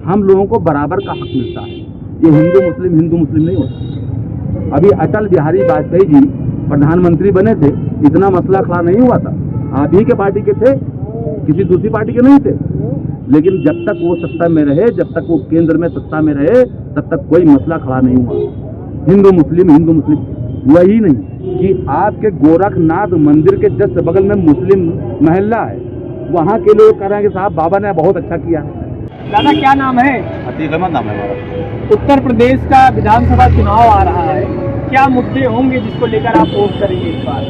हम लोगों को बराबर का हक मिलता है। ये हिंदू मुस्लिम नहीं होता। अभी अटल बिहारी वाजपेयी जी प्रधानमंत्री बने थे, इतना मसला खड़ा नहीं हुआ था। आप ही के पार्टी के थे, किसी दूसरी पार्टी के नहीं थे। लेकिन जब तक वो सत्ता में रहे, जब तक वो केंद्र में सत्ता में रहे, तब तक कोई मसला खड़ा नहीं हुआ। हिंदू मुस्लिम हुआ ही नहीं कि आपके गोरखनाथ मंदिर के जस्ट बगल में मुस्लिम मोहल्ला है, वहाँ के लोग कह रहे हैं कि साहब बाबा ने बहुत अच्छा किया है। दादा क्या नाम है? अतीक अहमद नाम है हमारा। उत्तर प्रदेश का विधानसभा चुनाव आ रहा है, क्या मुद्दे होंगे जिसको लेकर आप वोट करेंगे इस बार?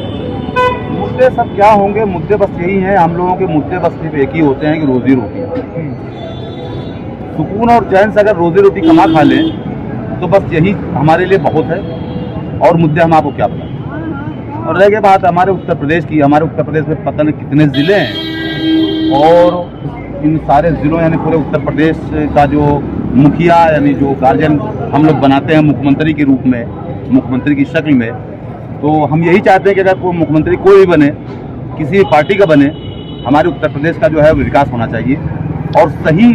मुद्दे सब क्या होंगे, मुद्दे बस यही हैं। हम लोगों के मुद्दे बस सिर्फ एक ही होते हैं कि रोजी रोटी। सुकून और चैन से अगर रोजी रोटी कमा खा लें तो बस यही हमारे लिए बहुत है। और मुद्दे हम आपको क्या बताएं। और रह गई बात हमारे उत्तर प्रदेश की, हमारे उत्तर प्रदेश में पता नहीं कितने ज़िले हैं, और इन सारे ज़िलों यानी पूरे उत्तर प्रदेश का जो मुखिया यानी जो गार्जियन हम लोग बनाते हैं मुख्यमंत्री के रूप में, मुख्यमंत्री की शक्ल में, तो हम यही चाहते हैं कि अगर कोई मुख्यमंत्री कोई भी बने, किसी भी पार्टी का बने, हमारे उत्तर प्रदेश का जो है विकास होना चाहिए और सही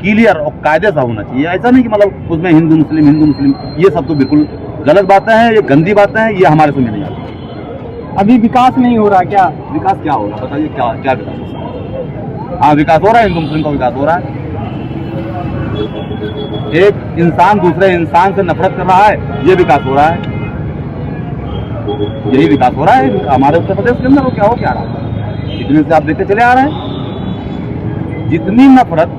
क्लियर और कायदे से होना चाहिए। ऐसा नहीं कि मतलब उसमें हिंदू मुस्लिम ये सब तो बिल्कुल गलत बातें हैं, ये गंदी बातें हैं, ये हमारे समझ नहीं आती। अभी विकास नहीं हो रहा क्या? विकास क्या हो रहा है बताइए, क्या विकास हो रहा है? हाँ विकास हो रहा है, हिंदू मुस्लिम का विकास हो रहा है। एक इंसान दूसरे इंसान से नफरत कर रहा है, ये विकास हो रहा है। यही विकास हो रहा है हमारे उत्तर प्रदेश के अंदर। क्या रहा है, इतने से आप देखते चले आ रहे हैं। जितनी नफरत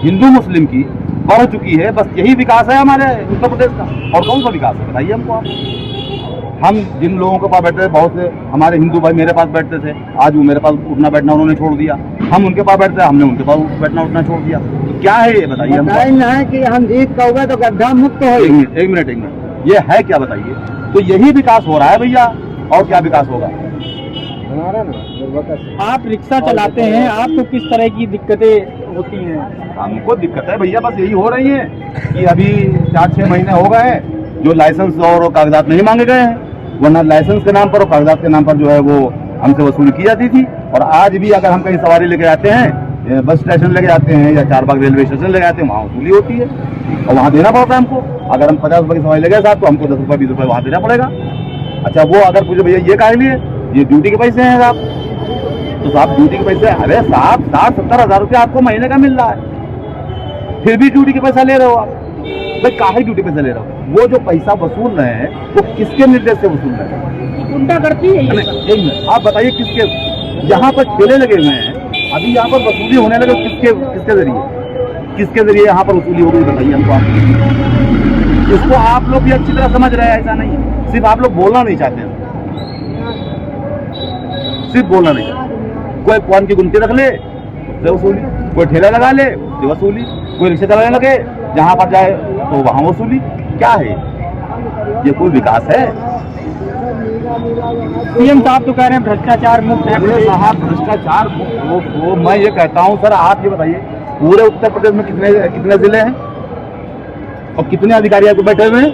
हिंदू मुस्लिम की बढ़ चुकी है, बस यही विकास है हमारे उत्तर प्रदेश का। और कौन सा विकास है बताइए हमको आप। हम जिन लोगों के पास बैठते थे, बहुत से हमारे हिंदू भाई मेरे पास बैठते थे, आज वो मेरे पास उठना बैठना उन्होंने छोड़ दिया। हम उनके पास बैठते, हमने उनके पास बैठना उठना छोड़ दिया। तो क्या है ये बताइए हमको। है कि हम जीत कहोगे तो गड्ढा मुक्त हो। एक मिनट, ये है क्या बताइए। तो यही विकास हो रहा है भैया, और क्या विकास होगा हमारा ना। आप रिक्शा चलाते हैं, आपको किस तरह की दिक्कतें होती हैं? हमको दिक्कत है भैया बस यही हो रही है कि अभी 4-6 महीने हो गए हैं जो लाइसेंस और कागजात नहीं मांगे गए हैं, वरना लाइसेंस के नाम पर और कागजात के नाम पर जो है वो हमसे वसूली की जाती थी। और आज भी अगर हम कहीं सवारी लेके जाते हैं, बस स्टेशन लेके जाते हैं या चारबाग रेलवे स्टेशन लेके जाते हैं, वहाँ वसूली होती है और वहाँ देना पड़ता है हमको। अगर हम 50 रुपये की सवारी लेके साहब तो हमको 10 रुपये 20 रुपये वहाँ देना पड़ेगा। अच्छा वो अगर पूछे भैया ये काहे लिए, ये ड्यूटी के पैसे हैं साहब, तो साहब ड्यूटी के पैसे, अरे साहब 60-70 हज़ार रुपये आपको महीने का मिल रहा है, फिर भी ड्यूटी के पैसा ले रहे हो आप। भाई काहे ड्यूटी पैसा ले रहे हो? वो जो पैसा वसूल रहे हैं वो किसके निर्देश से वसूल रहे हैं? गुंडा करती है ये। एक मिनट आप बताइए किसके, यहाँ पर ठेले लगे हुए हैं, अभी यहाँ पर वसूली होने लगे, किसके जरिए यहाँ पर वसूली हो गई बताइए हमको आप। इसको आप लोग भी अच्छी तरह समझ रहे हैं, ऐसा नहीं है, सिर्फ आप लोग बोलना नहीं चाहते हैं, सिर्फ बोलना नहीं चाहते। कोई पान की गुमटी रख ले तो वसूली, कोई ठेला लगा ले तो वसूली, कोई रिक्शा चलाने लगे जहाँ पर जाए तो वहाँ वसूली। क्या है ये कोई विकास है? सीएम साहब तो कह रहे हैं भ्रष्टाचार मुक्त है। साहब भ्रष्टाचार वो मैं ये कहता हूँ सर, आप ये बताइए पूरे उत्तर प्रदेश में कितने जिले हैं और कितने अधिकारी आपको बैठे हुए हैं?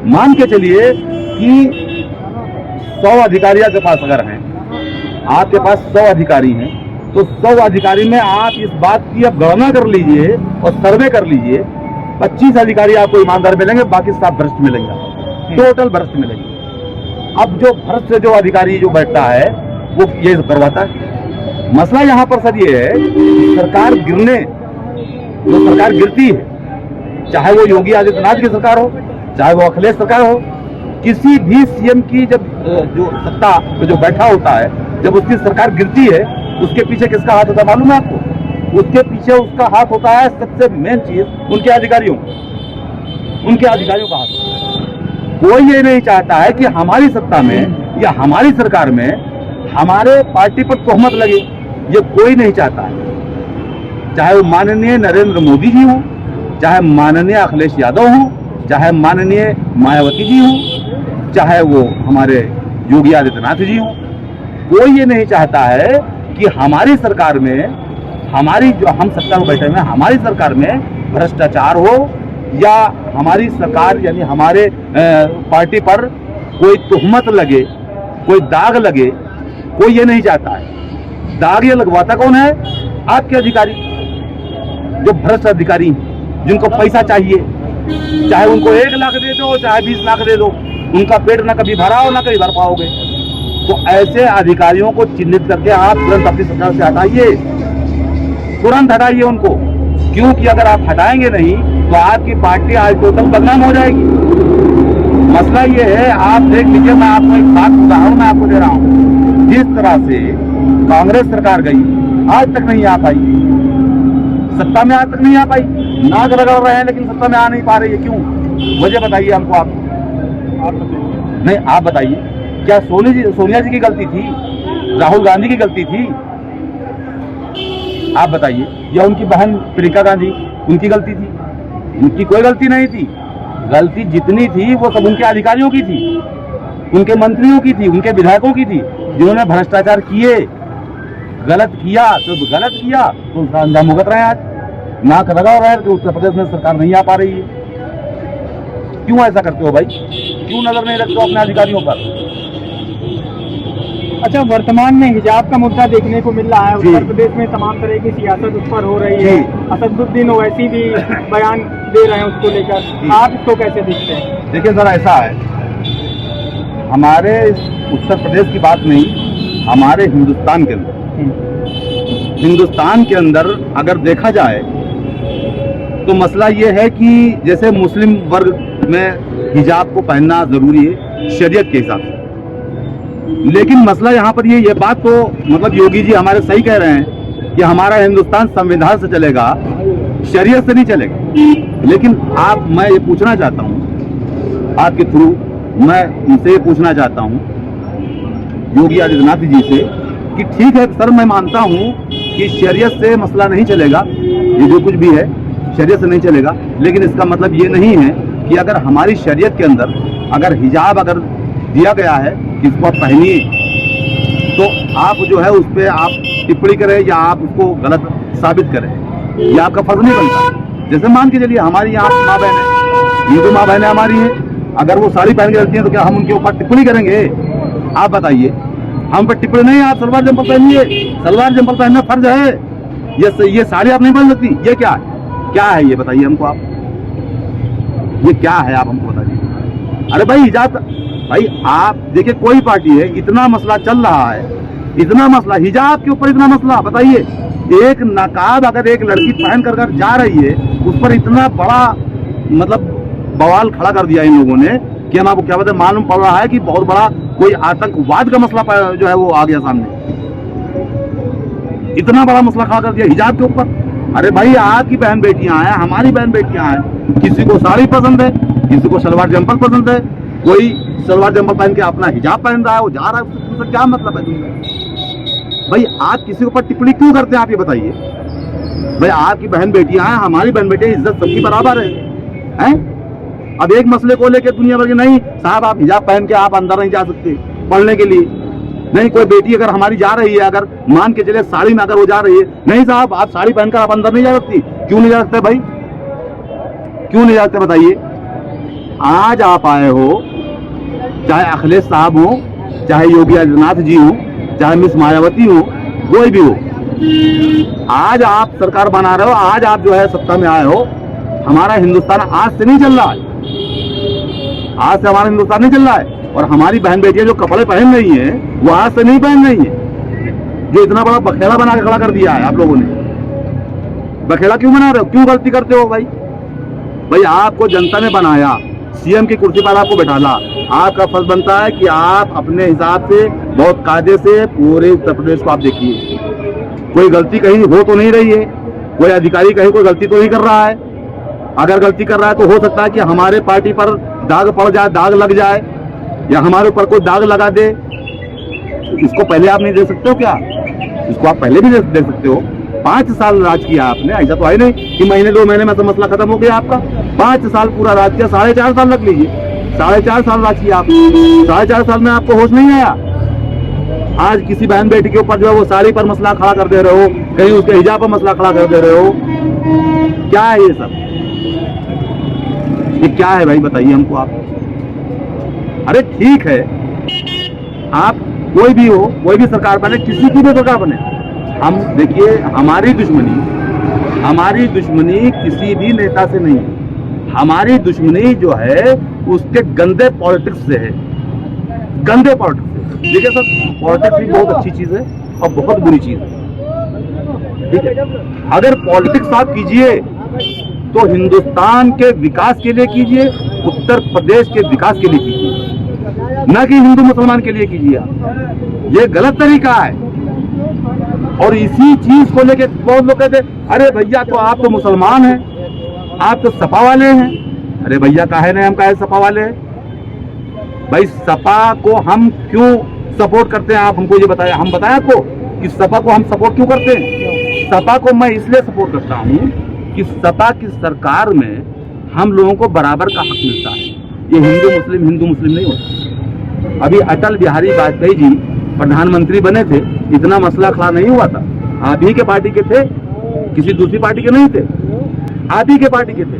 मान के चलिए कि 100 अधिकारी आपके पास अगर हैं, आपके पास 100 अधिकारी हैं, तो 100 अधिकारी में आप इस बात की अब गणना कर लीजिए और सर्वे कर लीजिए, 25 अधिकारी आपको ईमानदार मिलेंगे, बाकी सब भ्रष्ट मिलेंगे, टोटल भ्रष्ट मिलेंगे। अब जो भ्रष्ट जो अधिकारी जो बैठता है वो ये करवाता है। मसला यहाँ पर सर ये है कि सरकार गिरती है, चाहे वो योगी आदित्यनाथ की सरकार हो, चाहे वो अखिलेश सरकार हो, किसी भी सीएम की जब जो सत्ता पे जो बैठा होता है, जब उसकी सरकार गिरती है, उसके पीछे किसका हाथ होता है मालूम है आपको? उसके पीछे उसका हाथ होता है, सबसे मेन चीज उनके अधिकारियों का हाथ। कोई ये नहीं चाहता है कि हमारी सत्ता में या हमारी सरकार में हमारे पार्टी पर तोहमत लगे, ये कोई नहीं चाहता है। चाहे वो माननीय नरेंद्र मोदी जी हों, चाहे माननीय अखिलेश यादव हों, चाहे माननीय मायावती जी हों, चाहे वो हमारे योगी आदित्यनाथ जी हों, कोई ये नहीं चाहता है कि हमारी सरकार में, हमारी जो हम सत्ता में बैठे हुए हैं, हमारी सरकार में भ्रष्टाचार हो या हमारी सरकार यानी हमारे पार्टी पर कोई तुहमत लगे, कोई दाग लगे, कोई ये नहीं चाहता है। दाग ये लगवाता कौन है? आपके अधिकारी। जो भ्रष्ट अधिकारी, जिनको पैसा चाहिए, चाहे उनको 1 लाख दे दो, चाहे 20 लाख दे दो, उनका पेट ना कभी भरा हो ना कभी भर पाओगे। तो ऐसे अधिकारियों को चिन्हित करके आप तुरंत अपनी सरकार से हटाइए, तुरंत हटाइए उनको, क्योंकि अगर आप हटाएंगे नहीं तो आपकी पार्टी आज टोटल बदनाम हो जाएगी। मसला ये है, आप देख लीजिए, मैं आपको एक बात उदाहरण मैं आपको दे रहा हूँ, जिस तरह से कांग्रेस सरकार गई आज तक नहीं आ पाई, सत्ता में आज तक नहीं आ पाई, नाक रगड़ रहे हैं लेकिन सत्ता में आ नहीं पा रही है, क्यों? वजह बताइए हमको आप नहीं, आप बताइए, क्या सोनिया जी की गलती थी? राहुल गांधी की गलती थी? आप बताइए, या उनकी बहन प्रियंका गांधी, उनकी गलती थी? उनकी कोई गलती नहीं थी। गलती जितनी थी वो सब उनके अधिकारियों की थी, उनके मंत्रियों की थी, उनके विधायकों की थी, जिन्होंने भ्रष्टाचार किए, गलत किया तो उसका अंजाम भुगत रहे हैं। आज नाक लगा रहा है कि उत्तर प्रदेश में सरकार नहीं आ पा रही है। क्यों ऐसा करते हो भाई? क्यों नजर नहीं रखते हो अपने अधिकारियों पर? अच्छा, वर्तमान में हिजाब का मुद्दा देखने को मिल रहा है, उत्तर प्रदेश में तमाम तरह की सियासत उस पर हो रही है, असदुद्दीन ओवैसी भी बयान दे रहे हैं उसको लेकर, आप इसको कैसे देखते हैं? देखिए सर, ऐसा है, हमारे उत्तर प्रदेश की बात नहीं, हमारे हिंदुस्तान के अंदर अगर देखा जाए तो मसला ये है कि जैसे मुस्लिम वर्ग में हिजाब को पहनना जरूरी है शरीयत के हिसाब से, लेकिन मसला यहाँ पर ये बात तो मतलब योगी जी हमारे सही कह रहे हैं कि हमारा हिंदुस्तान संविधान से चलेगा, शरीयत से नहीं चलेगा। लेकिन मैं ये पूछना चाहता हूँ आपके थ्रू, मैं इनसे ये पूछना चाहता हूँ योगी आदित्यनाथ जी से कि ठीक है सर, मैं मानता हूँ कि शरीयत से मसला नहीं चलेगा, ये जो कुछ भी है शरीयत से नहीं चलेगा, लेकिन इसका मतलब ये नहीं है कि अगर हमारी शरीयत के अंदर अगर हिजाब अगर दिया गया है कि इसको आप पहनिए, तो आप जो है उस पर आप टिप्पणी करें या आप उसको गलत साबित करें, ये आपका फर्ज नहीं बनता। जैसे मान के चलिए हमारी यहाँ माँ बहन है, हिंदू माँ बहनें हमारी हैं, अगर वो साड़ी पहन के रखती हैं तो क्या हम उनके ऊपर टिप्पणी करेंगे? आप बताइए, हम पर टिप्पणी नहीं, आप सलवार जंपर पहनिए, सलवार जंपर पहनना फर्ज है, ये साड़ी आप नहीं पहन सकती, ये क्या है ये बताइए हमको आप, ये क्या है आप हमको बताइए। अरे भाई हिजाब, भाई आप देखिए कोई पार्टी है, इतना मसला चल रहा है, इतना मसला हिजाब के ऊपर, इतना मसला बताइए, एक नकाब अगर एक लड़की पहन कर जा रही है उस पर इतना बड़ा मतलब बवाल खड़ा कर दिया इन लोगों ने कि हम आपको क्या बताएं, मालूम पड़ रहा है कि बहुत बड़ा कोई आतंकवाद का मसला जो है वो आ गया सामने, इतना बड़ा मसला खड़ा कर दिया हिजाब के ऊपर। अरे भाई आपकी बहन बेटियां हैं, हमारी बहन बेटियां हैं, किसी को साड़ी पसंद है, किसी को सलवार जंपर पसंद है, कोई सलवार जंपर पहन के अपना हिजाब पहन रहा है, वो जा रहा है, उससे क्या मतलब है भाई? आप किसी के ऊपर टिप्पणी क्यों करते हैं आप ये बताइए? भाई आपकी बहन बेटियां हैं, हमारी बहन बेटियां, इज्जत सबकी बराबर है? अब एक मसले को लेकर दुनिया भर के नहीं साहब आप हिजाब पहन के आप अंदर नहीं जा सकते पढ़ने के लिए, नहीं कोई बेटी अगर हमारी जा रही है, अगर मान के चले साड़ी में अगर वो जा रही है, नहीं साहब आप साड़ी पहनकर आप अंदर नहीं जा सकती। क्यों नहीं जा सकते भाई? क्यों नहीं जा सकते बताइए? आज आप आए हो, चाहे अखिलेश साहब हो, चाहे योगी आदित्यनाथ जी हो, चाहे मिस मायावती हो, कोई भी हो, आज आप सरकार बना रहे हो, आज आप जो है सत्ता में आए हो। हमारा हिंदुस्तान आज से नहीं चल रहा है, आज से हमारा हिंदुस्तान नहीं चल रहा है, और हमारी बहन बेटियां जो कपड़े पहन रही हैं वो आज से नहीं पहन रही हैं। जो इतना बड़ा बखेड़ा बना के खड़ा कर दिया है आप लोगों ने, बखेड़ा क्यों बना रहे हो? क्यों गलती करते हो भाई? भाई आपको जनता ने बनाया, सीएम की कुर्सी पर आपको बैठाला, आपका फर्ज बनता है कि आप अपने हिसाब से बहुत कायदे से पूरे उत्तर प्रदेश को आप देखिए, कोई गलती कहीं हो तो नहीं रही है, कोई अधिकारी कहीं कोई गलती तो नहीं कर रहा है। अगर गलती कर रहा है तो हो सकता है कि हमारे पार्टी पर दाग पड़ जाए, दाग लग जाए, या हमारे ऊपर कोई दाग लगा दे। इसको पहले आप नहीं दे सकते हो क्या? इसको आप पहले भी दे सकते हो। 5 साल राज किया आपने, ऐसा तो है नहीं कि महीने 2 महीने में तो मसला खत्म हो गया आपका। 5 साल पूरा राज किया, 4.5 साल रख लीजिए, 4.5 साल राज किया आप। 4.5 साल में आपको होश नहीं आया? आज किसी बहन बेटी के ऊपर जो है वो साड़ी पर मसला खड़ा कर दे रहे हो, कहीं उसके हिजाब पर मसला खड़ा कर दे रहे हो। क्या है ये सब? ये क्या है भाई बताइए हमको आप। अरे ठीक है, आप कोई भी हो, कोई भी सरकार बने, किसी की भी सरकार बने, हम देखिए हमारी दुश्मनी हमारी दुश्मनी किसी भी नेता से नहीं है। हमारी दुश्मनी जो है उसके गंदे पॉलिटिक्स से है, गंदे पॉलिटिक्स से। देखिए सर, पॉलिटिक्स भी बहुत अच्छी चीज है और बहुत बुरी चीज है, ठीक है। अगर पॉलिटिक्स आप कीजिए तो हिंदुस्तान के विकास के लिए कीजिए, उत्तर प्रदेश के विकास के लिए कीजिए, न कि हिंदू मुसलमान के लिए कीजिए। ये गलत तरीका है। और इसी चीज को लेके बहुत लोग कहते अरे भैया तो आप तो मुसलमान हैं, आप तो सपा वाले हैं। अरे भैया काहे नहीं हम काहे सपा वाले हैं? भाई सपा को हम क्यों सपोर्ट करते हैं, आप हमको ये बताएं। हम बताएं आपको कि सपा को हम सपोर्ट क्यों करते हैं। सपा को मैं इसलिए सपोर्ट करता हूं कि सपा की सरकार में हम लोगों को बराबर का हक मिलता है। ये हिंदू मुस्लिम नहीं होता। अभी अटल बिहारी वाजपेयी जी प्रधानमंत्री बने थे, इतना मसला खड़ा नहीं हुआ था। आप ही के पार्टी के थे, किसी दूसरी पार्टी के नहीं थे, आप ही के पार्टी के थे,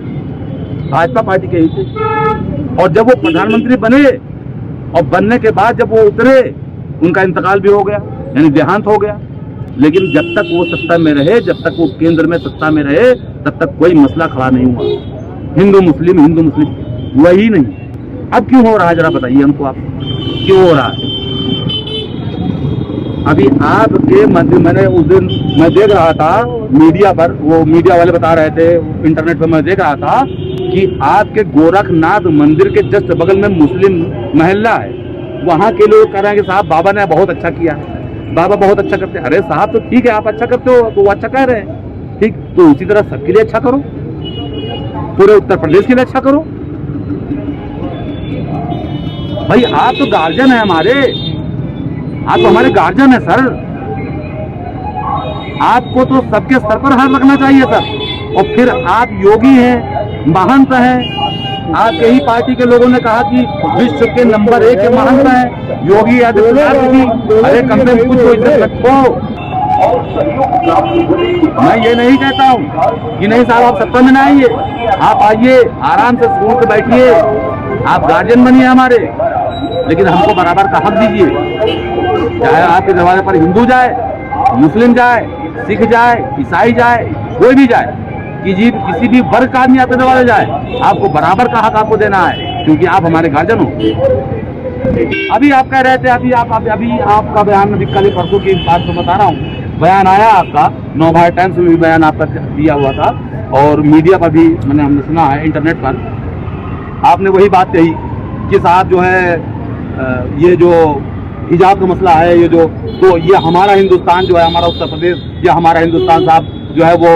भाजपा पार्टी के ही थे। और जब वो प्रधानमंत्री बने और बनने के बाद जब वो उतरे, उनका इंतकाल भी हो गया, यानी देहांत हो गया। लेकिन जब तक वो सत्ता में रहे, जब तक वो केंद्र में सत्ता में रहे, तब तक कोई मसला खड़ा नहीं हुआ। हिंदू मुस्लिम वही नहीं। अब क्यों हो रहा है जरा बताइए हमको, आप क्यों हो रहा है? अभी आपके मंदिर, मैंने उस दिन मैं देख रहा था मीडिया पर, वो मीडिया वाले बता रहे थे, इंटरनेट पर मैं देख रहा था कि आपके गोरखनाथ मंदिर के जस्ट बगल में मुस्लिम मोहल्ला है। वहां के लोग कह रहे हैं कि साहब बाबा ने बहुत अच्छा किया, बाबा बहुत अच्छा करते हैं। अरे साहब तो ठीक है, आप अच्छा करते हो तो वो अच्छा कह रहे हैं, ठीक, तो उसी तरह सबके लिए अच्छा करो, पूरे उत्तर प्रदेश के लिए अच्छा करो। भाई आप तो गार्जियन है हमारे, आप तो हमारे गार्जियन है सर। आपको तो सबके सर पर हाथ रखना चाहिए सर। और फिर आप योगी हैं, महंत हैं। आपके ही पार्टी के लोगों ने कहा कि विश्व के नंबर 1 के महंत हैं योगी आदित्यनाथ जी। अरे कम से कम कुछ तो इज्जत रखो। मैं ये नहीं कहता हूँ कि नहीं साहब आप सत्ता में ना आइए, आप आइए, आराम से सुकून से बैठिए, आप गार्जियन बनिए हमारे, लेकिन हमको बराबर का हक दीजिए। चाहे आपके दरवाजे पर हिंदू जाए, मुस्लिम जाए, सिख जाए, ईसाई जाए, कोई भी जाए, किसी भी वर्ग का आदमी आपके दरवाजे जाए, आपको बराबर का हक आपको देना है, क्योंकि आप हमारे गार्जियन हो। अभी आप कह रहे थे, अभी आपका बयान, अभी कल परसों की बात तो बता रहा हूँ, बयान आया आपका, नवभारत टाइम्स में भी बयान आपका दिया हुआ था और मीडिया पर भी हमने सुना है, इंटरनेट पर आपने वही बात कही कि साहब जो है ये जो हिजाब का मसला है, ये जो, तो ये हमारा हिंदुस्तान जो है, हमारा उत्तर प्रदेश, ये हमारा हिंदुस्तान साहब जो है वो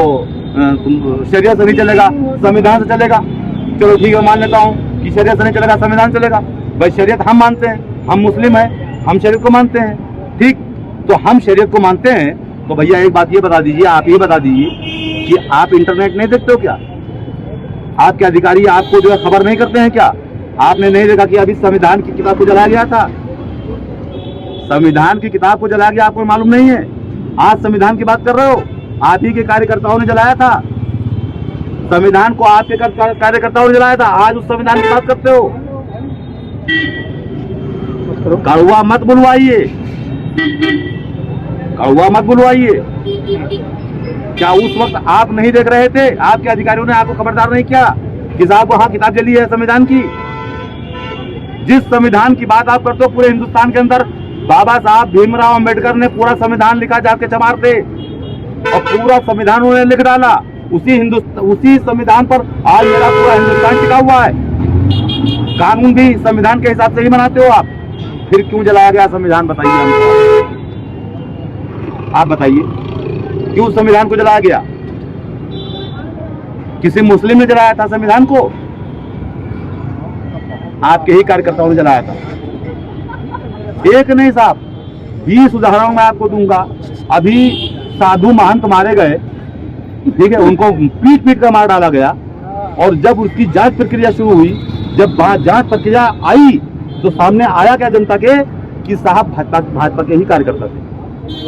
शरीयत से नहीं चलेगा, संविधान से चलेगा। चलो ठीक है, मान लेता हूँ कि शरीयत से नहीं चलेगा, संविधान चलेगा। भाई शरीयत हम मानते हैं, हम मुस्लिम हैं, हम शरीयत को मानते हैं, ठीक, तो हम शरीयत को मानते हैं। तो भैया एक बात ये बता दीजिए, आप ये बता दीजिए कि आप इंटरनेट नहीं देखते हो क्या? आपके अधिकारी आपको जो है खबर नहीं करते हैं क्या? आपने नहीं देखा कि अभी संविधान की किताब को जलाया गया था? संविधान की किताब को जलाया गया, आपको मालूम नहीं है? आज संविधान की बात कर रहे हो, आप ही के कार्यकर्ताओं ने जलाया था संविधान को, आपके कार्यकर्ताओं ने जलाया था। आज उस संविधान की बात करते हो। कड़वा मत बुलवाइए, कड़वा मत बुलवाइए। क्या उस वक्त आप नहीं देख रहे थे? आपके अधिकारियों ने आपको खबरदार नहीं किया कि साहब वहां किताब जली है संविधान की? जिस संविधान की बात आप करते हो, पूरे हिंदुस्तान के अंदर बाबा साहब भीमराव अंबेडकर ने पूरा संविधान लिखा जाके चमार पे, और पूरा संविधान उन्होंने लिख डाला। उसी संविधान पर आज मेरा पूरा हिंदुस्तान टिका हुआ है। कानून भी संविधान के हिसाब से ही बनाते हो आप। फिर क्यों जलाया गया संविधान, बताइए हमको, आप बताइए क्यों संविधान को जलाया गया? किसी मुस्लिम ने जलाया था संविधान को? आपके ही कार्यकर्ताओं ने जलाया था। एक नहीं साहब, 20 उदाहरण मैं आपको दूंगा। अभी साधु महंत मारे गए, ठीक है, उनको पीट पीट कर मार डाला गया। और जब उसकी जांच प्रक्रिया शुरू हुई, जब जांच प्रक्रिया आई, तो सामने आया क्या जनता के कि साहब भाजपा के ही कार्यकर्ता थे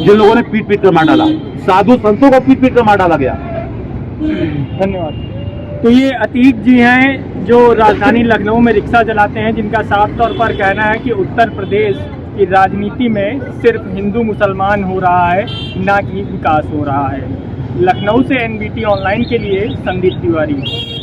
जिन लोगों ने पीट पीट कर मार डाला। साधु संतों को पीट पीट कर मार डाला गया। धन्यवाद। तो ये अतीक जी हैं जो राजधानी लखनऊ में रिक्शा चलाते हैं, जिनका साफ तौर पर कहना है कि उत्तर प्रदेश की राजनीति में सिर्फ हिंदू मुसलमान हो रहा है, ना कि विकास हो रहा है। लखनऊ से NBT ऑनलाइन के लिए संदीप तिवारी।